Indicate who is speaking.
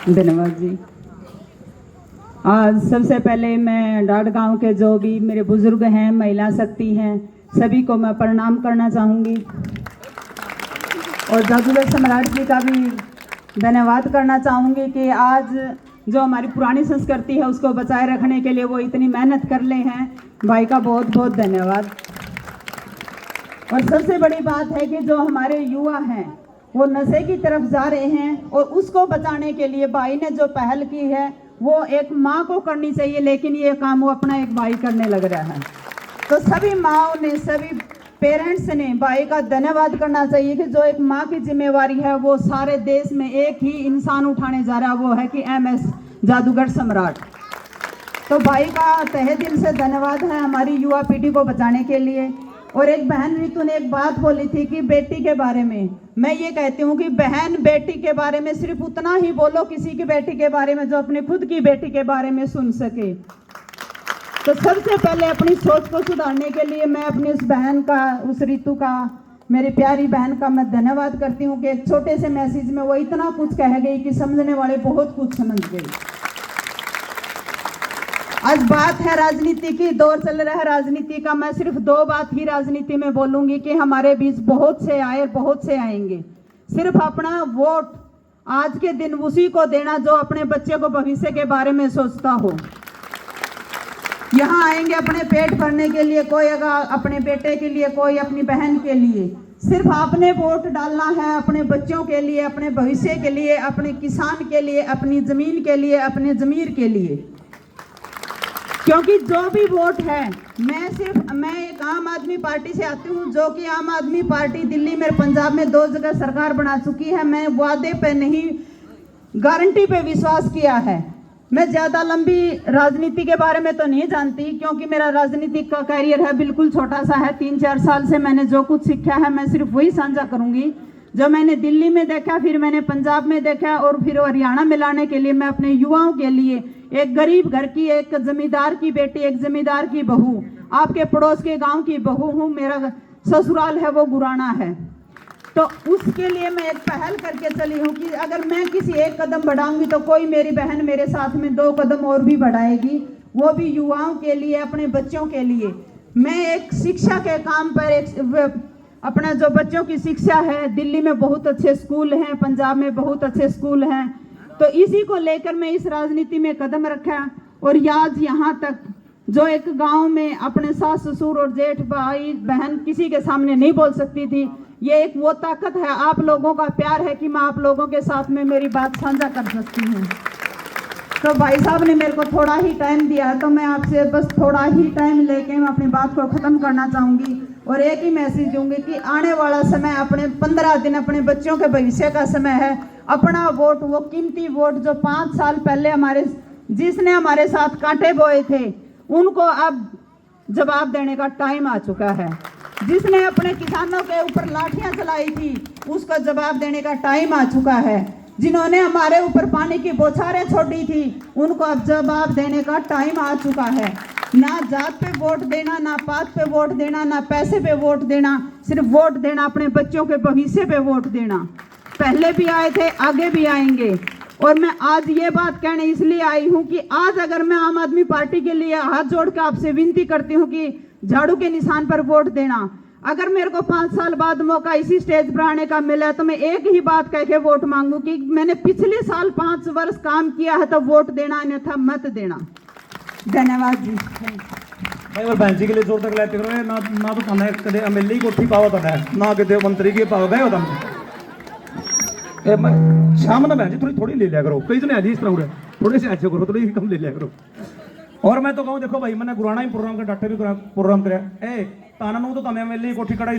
Speaker 1: धन्यवाद जी। आज सबसे पहले मैं डाट गांव के जो भी मेरे बुजुर्ग हैं, महिला शक्ति हैं, सभी को मैं प्रणाम करना चाहूँगी और जादूगर सम्राट जी का भी धन्यवाद करना चाहूँगी कि आज जो हमारी पुरानी संस्कृति है उसको बचाए रखने के लिए वो इतनी मेहनत कर ले हैं। भाई का बहुत बहुत धन्यवाद। और सबसे बड़ी बात है कि जो हमारे युवा हैं वो नशे की तरफ जा रहे हैं और उसको बचाने के लिए भाई ने जो पहल की है वो एक माँ को करनी चाहिए, लेकिन ये काम वो अपना एक भाई करने लग रहा है। तो सभी माँओं ने, सभी पेरेंट्स ने भाई का धन्यवाद करना चाहिए कि जो एक माँ की जिम्मेवारी है वो सारे देश में एक ही इंसान उठाने जा रहा है, वो है कि MS जादूगर सम्राट। तो भाई का तहे दिल से धन्यवाद है हमारी युवा पीढ़ी को बचाने के लिए। और एक बहन रितु ने एक बात बोली थी कि बेटी के बारे में, मैं ये कहती हूँ कि बहन बेटी के बारे में सिर्फ उतना ही बोलो किसी की बेटी के बारे में जो अपनी खुद की बेटी के बारे में सुन सके। तो सबसे पहले अपनी सोच को सुधारने के लिए मैं अपनी उस बहन का, उस रितु का, मेरी प्यारी बहन का मैं धन्यवाद करती हूँ कि एक छोटे से मैसेज में वो इतना कुछ कह गई कि समझने वाले बहुत कुछ समझ गए। आज बात है राजनीति की, दौर चल रहा है राजनीति का। मैं सिर्फ 2 बात ही राजनीति में बोलूंगी कि हमारे बीच बहुत से आए, बहुत से आएंगे। सिर्फ अपना वोट आज के दिन उसी को देना जो अपने बच्चे को भविष्य के बारे में सोचता हो। यहाँ आएंगे अपने पेट भरने के लिए, कोई अगर अपने बेटे के लिए, कोई अपनी बहन के लिए। सिर्फ आपने वोट डालना है अपने बच्चों के लिए, अपने भविष्य के लिए, अपने किसान के लिए, अपनी जमीन के लिए, अपने जमीर के लिए। क्योंकि जो भी वोट है, मैं एक आम आदमी पार्टी से आती हूँ, जो कि आम आदमी पार्टी दिल्ली में, पंजाब में 2 जगह सरकार बना चुकी है। मैं वादे पे नहीं, गारंटी पे विश्वास किया है। मैं ज़्यादा लंबी राजनीति के बारे में तो नहीं जानती, क्योंकि मेरा राजनीतिक का कैरियर है बिल्कुल छोटा सा है। 3-4 साल से मैंने जो कुछ सीखा है मैं सिर्फ वही साझा करूँगी जो मैंने दिल्ली में देखा, फिर मैंने पंजाब में देखा और फिर हरियाणा में लाने के लिए मैं अपने युवाओं के लिए, एक गरीब घर की, एक जमींदार की बेटी, एक जमींदार की बहू, आपके पड़ोस के गांव की बहू हूँ। मेरा ससुराल है वो गुराना है। तो उसके लिए मैं एक पहल करके चली हूँ कि अगर मैं किसी एक कदम बढ़ाऊंगी तो कोई मेरी बहन मेरे साथ में 2 कदम और भी बढ़ाएगी, वो भी युवाओं के लिए, अपने बच्चों के लिए। मैं एक शिक्षा के काम पर अपना जो बच्चों की शिक्षा है, दिल्ली में बहुत अच्छे स्कूल हैं, पंजाब में बहुत अच्छे स्कूल हैं, तो इसी को लेकर मैं इस राजनीति में कदम रखा। और आज यहाँ तक जो एक गांव में अपने सास ससुर और जेठ भाई बहन किसी के सामने नहीं बोल सकती थी, ये एक वो ताकत है, आप लोगों का प्यार है कि मैं आप लोगों के साथ में मेरी बात साझा कर सकती हूँ। तो भाई साहब ने मेरे को थोड़ा ही टाइम दिया, तो मैं आपसे बस थोड़ा ही टाइम लेके मैं अपनी बात को ख़त्म करना चाहूँगी और एक ही मैसेज दूंगी कि आने वाला समय, अपने 15 दिन अपने बच्चों के भविष्य का समय है। अपना वोट, वो कीमती वोट जो 5 साल पहले जिसने हमारे साथ कांटे बोए थे, उनको अब जवाब देने का टाइम आ चुका है। जिसने अपने किसानों के ऊपर लाठियां चलाई थी, उसका जवाब देने का टाइम आ चुका है। जिन्होंने हमारे ऊपर पानी की बौछारें छोड़ी थी, उनको अब जवाब देने का टाइम आ चुका है। ना जात पे वोट देना, ना पात पे वोट देना, ना पैसे पे वोट देना, सिर्फ वोट देना अपने बच्चों के भविष्य पे वोट देना। पहले भी आए थे, आगे भी आएंगे। और मैं आज ये बात कहने इसलिए आई हूँ कि आज अगर मैं आम आदमी पार्टी के लिए हाथ जोड़ के आपसे विनती करती हूँ कि झाड़ू के निशान पर वोट देना। अगर मेरे को 5 साल बाद मौका इसी स्टेज पर आने का मिला तो मैं एक ही बात कह के वोट मांगू कि मैंने पिछले साल 5 वर्ष काम किया है तो वोट देना, अन्यथा मत देना। धन्यवाद जी।
Speaker 2: भाई और बहन जी के लिए जोर तक लेते करो ना तो थाने कदे एमएलए की कोठी पाओ था ना कितने मंत्री की पाओ गए हो तुम। शाम ना बहन जी थोड़ी ले लिया करो, कई जने आज इस तरह हो रहे, थोड़े से अच्छे करो, थोड़ी कम ले लिया करो। और मैं तो कहूँ देखो भाई, मैंने गुराना ही प्रोग्राम का डॉक्टर भी प्रोग्राम कराया, ताना तो तमें एमएलए की कोठी कढ़ाई